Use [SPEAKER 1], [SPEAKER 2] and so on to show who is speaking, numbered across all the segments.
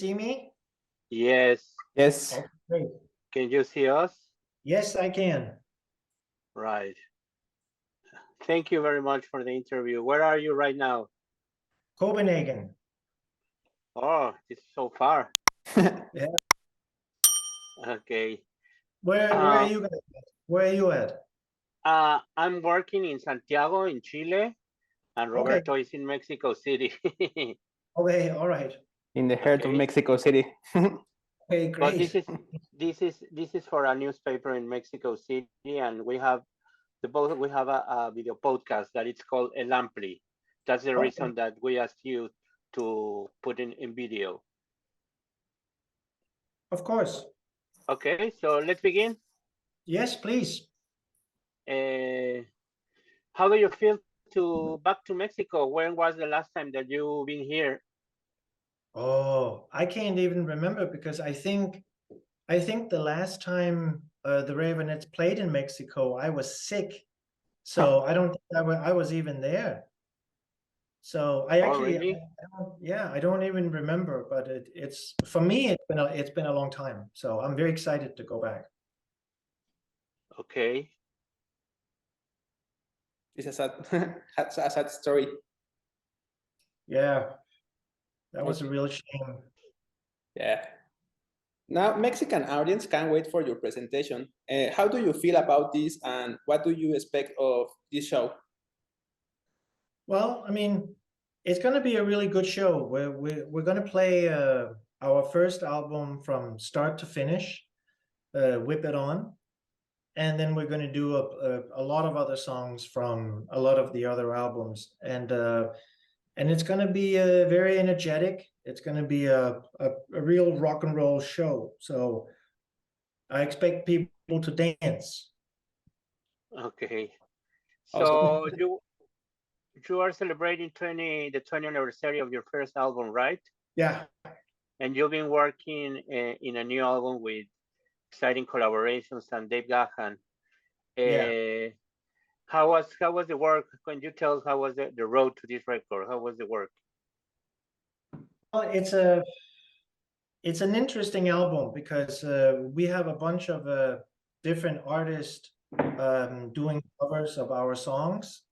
[SPEAKER 1] see me?
[SPEAKER 2] Yes.
[SPEAKER 3] Yes.
[SPEAKER 1] Okay, great.
[SPEAKER 2] Can you see us?
[SPEAKER 1] Yes, I can.
[SPEAKER 2] Right. Thank you very much for the interview. Where are you right now?
[SPEAKER 1] Copenhagen.
[SPEAKER 2] Oh, it's so far.
[SPEAKER 1] Yeah.
[SPEAKER 2] Okay.
[SPEAKER 1] Where are you guys at? Where are you at?
[SPEAKER 2] I'm working in Santiago in Chile, and
[SPEAKER 1] Okay.
[SPEAKER 2] Roberto is in Mexico City.
[SPEAKER 1] Okay, all right.
[SPEAKER 3] In the heart of
[SPEAKER 2] Okay.
[SPEAKER 3] Mexico City.
[SPEAKER 1] Okay,
[SPEAKER 2] But
[SPEAKER 1] great.
[SPEAKER 2] this is for a newspaper in Mexico City, and we have a video podcast that it's called El Ampli. That's the
[SPEAKER 1] Okay.
[SPEAKER 2] reason that we asked you to put in video.
[SPEAKER 1] Of course.
[SPEAKER 2] Okay, so let's begin.
[SPEAKER 1] Yes, please.
[SPEAKER 2] How do you feel to back to Mexico? When was the last time that you've been here?
[SPEAKER 1] Oh, I can't even remember because I think the last time the Raveonettes played in Mexico, I was sick. So I don't think I was even there. So I
[SPEAKER 2] Oh,
[SPEAKER 1] actually,
[SPEAKER 2] really?
[SPEAKER 1] I don't even remember, but it's for me, it's been a long time. So I'm very excited to go back.
[SPEAKER 2] Okay.
[SPEAKER 3] It's a sad, a sad story.
[SPEAKER 1] Yeah, that was a real shame.
[SPEAKER 3] Yeah. Now, Mexican audience can't wait for your presentation. How do you feel about this, and what do you expect of this show?
[SPEAKER 1] Well, I mean, it's going to be a really good show. We're going to play our first album from start to finish, Whip It On, and then we're going to do a lot of other songs from a lot of the other albums, and it's going to be very energetic. It's going to be a real rock and roll show. So I expect people to dance.
[SPEAKER 2] Okay.
[SPEAKER 3] Awesome.
[SPEAKER 2] So you are celebrating the 20th anniversary of your first album, right?
[SPEAKER 1] Yeah.
[SPEAKER 2] And you've been working in a new album with exciting collaborations and Dave Gahan.
[SPEAKER 1] Yeah.
[SPEAKER 2] How was the work? Can you tell us how was the road to this record? How was the work?
[SPEAKER 1] Well, it's an interesting album because we have a bunch of different artists doing covers of our songs.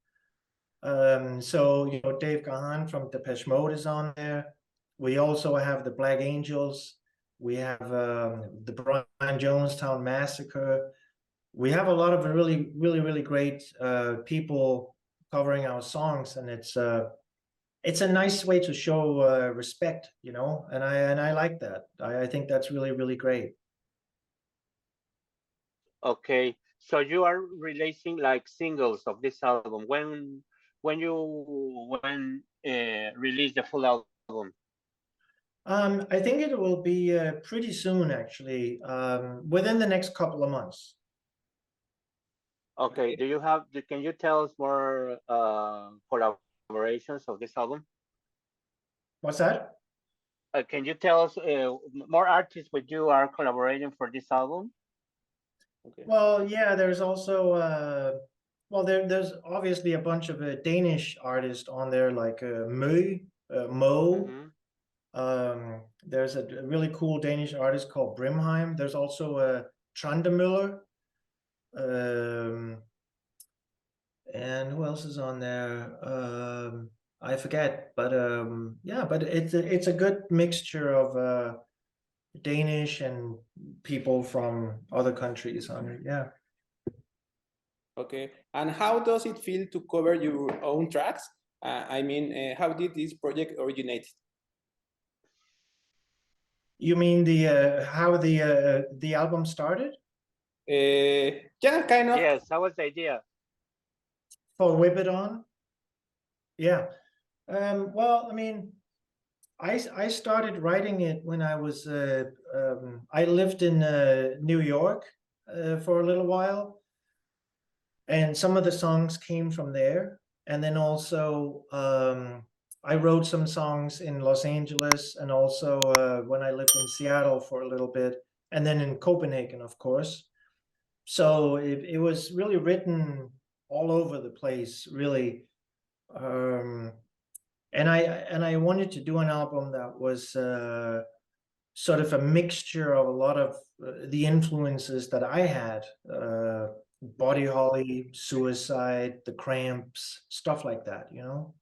[SPEAKER 1] So Dave Gahan from Depeche Mode is on there. We also have the Black Angels. We have the Brian Jonestown Massacre. We have a lot of really, really, really great people covering our songs, and it's a nice way to show respect, and I like that. I think that's really, really great.
[SPEAKER 2] Okay, so you are releasing like singles of this album. When you release the full album?
[SPEAKER 1] I think it will be pretty soon, actually, within the next couple of months.
[SPEAKER 2] Okay, can you tell us more collaborations of this album?
[SPEAKER 1] What's that?
[SPEAKER 2] Can you tell us more artists with you are collaborating for this album?
[SPEAKER 1] Okay. Well, yeah, there's also there's obviously a bunch of Danish artists on there, like Mo.
[SPEAKER 2] Mm-hmm.
[SPEAKER 1] There's a really cool Danish artist called Brimheim. There's also Trandemøller. And who else is on there? I forget, but yeah, but it's a good mixture of Danish and people from other countries on it. Yeah.
[SPEAKER 3] Okay, and how does it feel to cover your own tracks? How did this project originate?
[SPEAKER 1] You mean how the album started?
[SPEAKER 3] Yeah, kind of.
[SPEAKER 2] Yes, that was the idea.
[SPEAKER 1] For Whip It On? Yeah. Well, I mean, I started writing it when I was I lived in New York for a little while, and some of the songs came from there. And then also I wrote some songs in Los Angeles, and also when I lived in Seattle for a little bit, and then in Copenhagen, of course. So it was really written all over the place, really. And I wanted to do an album that was sort of a mixture of a lot of the influences that I had, Body Holly, Suicide, The Cramps, stuff like that, you know?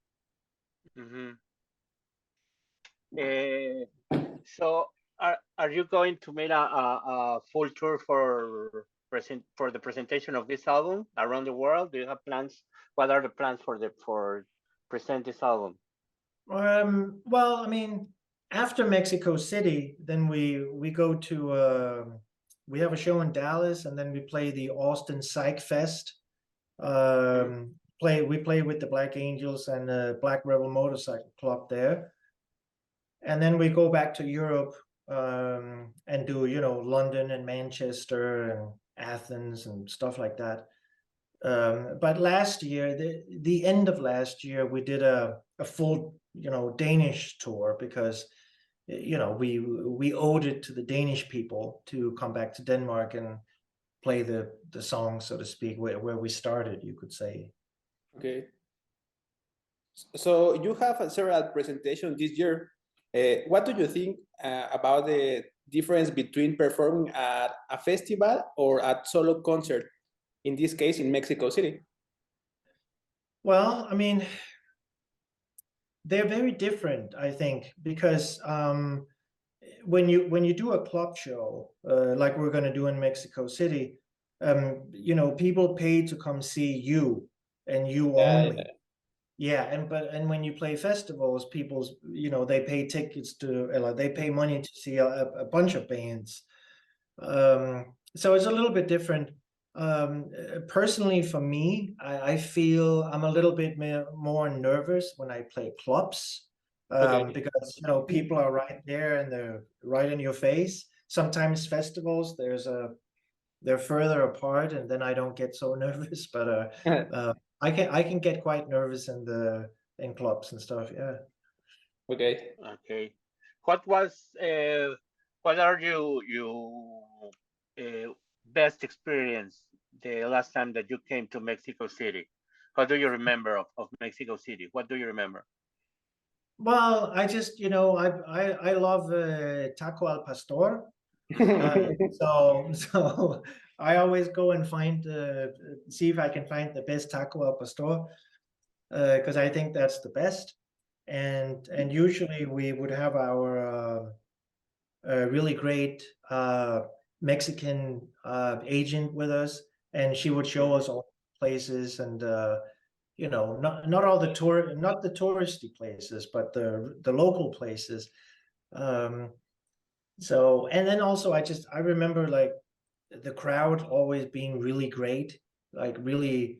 [SPEAKER 2] So are you going to make a full tour for the presentation of this album around the world? Do you have plans? What are the plans for present this album?
[SPEAKER 1] Well, I mean, after Mexico City, then we go to we have a show in Dallas, and then we play the Austin Psych Fest. We play with the Black Angels and the Black Rebel Motorcycle Club there, and then we go back to Europe and do, you know, London and Manchester and Athens and stuff like that. But last year, the end of last year, we did a full, you know, Danish tour because, you know, we owed it to the Danish people to come back to Denmark and play the song, so to speak, where we started, you could say.
[SPEAKER 3] Okay. So you have several presentations this year. What do you think about the difference between performing at a festival or at solo concert? In this case, in Mexico City?
[SPEAKER 1] Well, I mean, they're very different, I think, because when you do a club show, like we're going to do in Mexico City, you know, people pay to come see you and you only. Yeah, and when you play festivals, people, you know, they pay tickets to, they pay money to see a bunch of bands. So it's a little bit different. Personally, for me, I feel I'm a little bit more nervous when I play clubs, because, you know, people are right there and they're right in your face. Sometimes festivals, they're further apart, and then I don't get so nervous. But I can get quite nervous in clubs and stuff. Yeah.
[SPEAKER 3] Okay.
[SPEAKER 2] Okay. What are you best experience the last time that you came to Mexico City? What do you remember of Mexico City? What do you remember?
[SPEAKER 1] Well, I just, you know, I love taco al pastor. So I always go and see if I can find the best taco al pastor, because I think that's the best. And usually we would have our really great Mexican agent with us, and she would show us all places, and you know, not all the not the touristy places, but the local places. So, and then also I remember like the crowd always being really great, like really,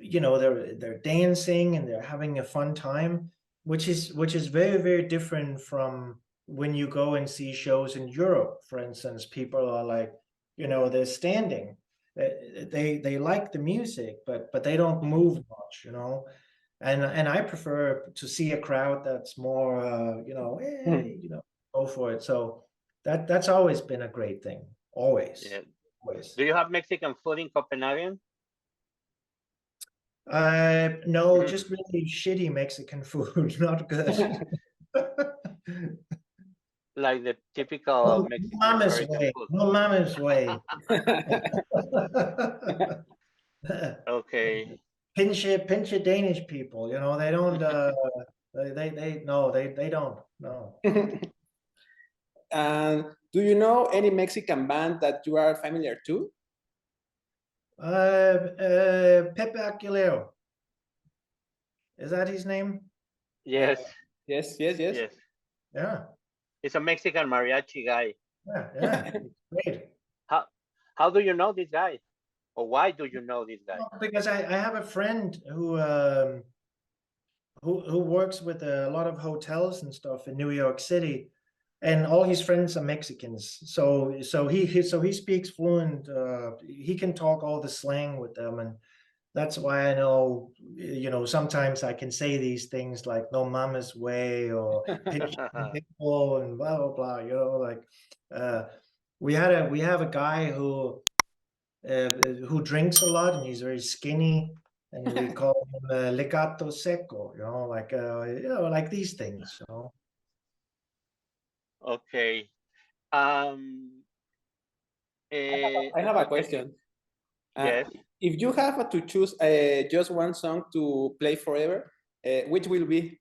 [SPEAKER 1] you know, they're dancing and they're having a fun time, which is very, very different from when you go and see shows in Europe, for instance. People are like, you know, they're standing. They like the music, but they don't move much, you know. And I prefer to see a crowd that's more, you know, hey, you know, go for it. So that's always been a great thing. Always.
[SPEAKER 2] Yeah.
[SPEAKER 1] Always.
[SPEAKER 2] Do you have Mexican food in Copenhagen?
[SPEAKER 1] No, just really shitty Mexican food, not good.
[SPEAKER 2] Like the typical Mexican American
[SPEAKER 1] way.
[SPEAKER 2] food.
[SPEAKER 1] No mama's way.
[SPEAKER 2] Okay.
[SPEAKER 1] Pinche Danish people, you know, they don't they don't, no.
[SPEAKER 3] And do you know any Mexican band that you are familiar to?
[SPEAKER 1] Pepe Aguilera. Is that his name?
[SPEAKER 2] Yes.
[SPEAKER 3] Yes.
[SPEAKER 1] Yeah.
[SPEAKER 2] He's a Mexican mariachi guy.
[SPEAKER 1] Yeah. Great.
[SPEAKER 2] How do you know this guy? Or why do you know this guy?
[SPEAKER 1] Well, because I have a friend who works with a lot of hotels and stuff in New York City, and all his friends are Mexicans. So he speaks fluent. He can talk all the slang with them, and that's why I know. You know, sometimes I can say these things like "no mama's way" or "pitbull" and blah blah blah. You know, like we have a guy who drinks a lot, and he's very skinny, and we call him legato seco, you know, like like these things, you know.
[SPEAKER 2] Okay.
[SPEAKER 3] I have a question.
[SPEAKER 2] Yes.
[SPEAKER 3] If you have to choose just one song to play forever, which will be?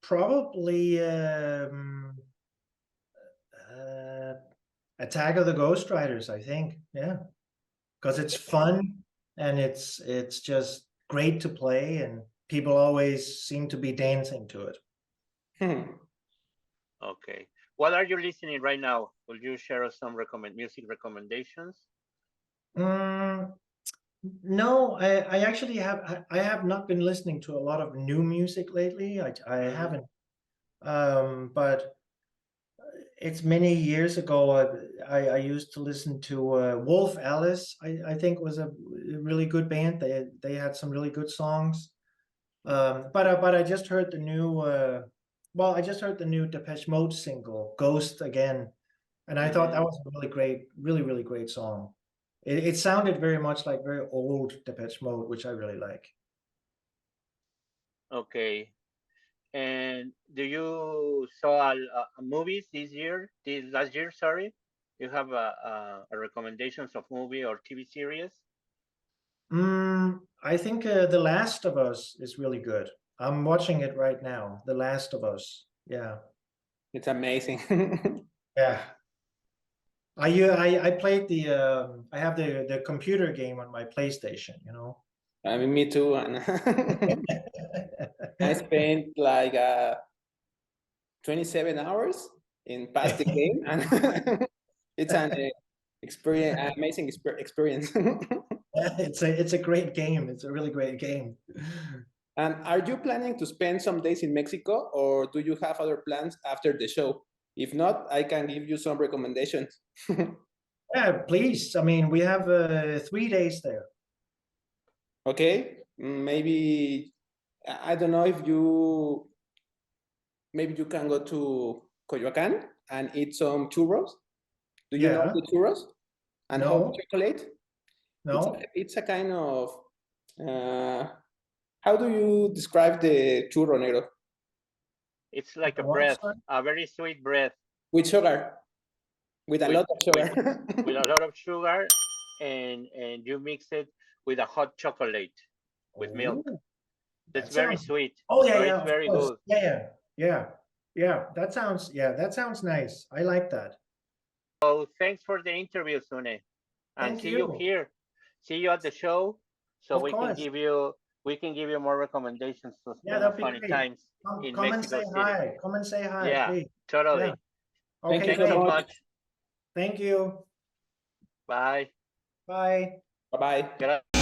[SPEAKER 1] Probably Attack of the Ghost Riders, I think. Yeah, because it's fun and it's just great to play, and people always seem to be dancing to it.
[SPEAKER 2] Okay. What are you listening right now? Will you share us some music recommendations?
[SPEAKER 1] No, I actually I have not been listening to a lot of new music lately. I haven't. But it's many years ago. I used to listen to Wolf Alice. I think was a really good band. They had some really good songs. But I just heard the new I just heard the new Depeche Mode single, Ghost Again, and I thought that was a really great, really great song. It sounded very much like very old Depeche Mode, which I really like.
[SPEAKER 2] Okay. And do you saw movies this last year? Sorry, you have a recommendations of movie or TV series?
[SPEAKER 1] I think The Last of Us is really good. I'm watching it right now. The Last of Us. Yeah.
[SPEAKER 3] It's amazing.
[SPEAKER 1] Yeah. I played I have the computer game on my PlayStation, you know.
[SPEAKER 3] I mean, me too. And I spent like 27 hours in past the game, and it's an amazing experience.
[SPEAKER 1] It's a great game. It's a really great game.
[SPEAKER 3] And are you planning to spend some days in Mexico, or do you have other plans after the show? If not, I can give you some recommendations.
[SPEAKER 1] Yeah, please. I mean, we have 3 days there.
[SPEAKER 3] Okay, maybe I don't know if you maybe you can go to Coyoacán and eat some churros. Do you know
[SPEAKER 1] Yeah.
[SPEAKER 3] the churros? And hot
[SPEAKER 1] No.
[SPEAKER 3] chocolate?
[SPEAKER 1] No.
[SPEAKER 3] It's a kind of how do you describe the churro, Negro?
[SPEAKER 2] It's like a
[SPEAKER 1] What,
[SPEAKER 2] bread,
[SPEAKER 1] sorry?
[SPEAKER 2] a very sweet bread
[SPEAKER 3] With sugar, with a lot of sugar.
[SPEAKER 2] with a lot of sugar, and you mix it with a hot chocolate with milk.
[SPEAKER 1] Oh,
[SPEAKER 2] It's
[SPEAKER 1] that
[SPEAKER 2] very
[SPEAKER 1] sounds.
[SPEAKER 2] sweet.
[SPEAKER 1] Oh yeah,
[SPEAKER 2] So
[SPEAKER 1] yeah,
[SPEAKER 2] it's
[SPEAKER 1] of
[SPEAKER 2] very
[SPEAKER 1] course.
[SPEAKER 2] good.
[SPEAKER 1] Yeah. That sounds nice. I like that.
[SPEAKER 2] So thanks for the interview, Sune, and
[SPEAKER 1] Thank
[SPEAKER 2] see you
[SPEAKER 1] you.
[SPEAKER 2] here. See you at the show, so
[SPEAKER 1] Of course.
[SPEAKER 2] we can give you more recommendations to
[SPEAKER 1] Yeah,
[SPEAKER 2] spend a
[SPEAKER 1] that'd be
[SPEAKER 2] funny
[SPEAKER 1] great.
[SPEAKER 2] times in
[SPEAKER 1] Come and
[SPEAKER 2] Mexico
[SPEAKER 1] say
[SPEAKER 2] City.
[SPEAKER 1] hi. Come and say hi,
[SPEAKER 2] Yeah,
[SPEAKER 1] please.
[SPEAKER 2] totally.
[SPEAKER 1] Yeah.
[SPEAKER 3] Thank
[SPEAKER 1] Okay,
[SPEAKER 3] you
[SPEAKER 2] Thanks
[SPEAKER 3] so
[SPEAKER 2] so
[SPEAKER 1] great.
[SPEAKER 2] much.
[SPEAKER 3] much.
[SPEAKER 1] Thank you.
[SPEAKER 2] Bye.
[SPEAKER 1] Bye.
[SPEAKER 3] Bye bye.
[SPEAKER 2] Gracias.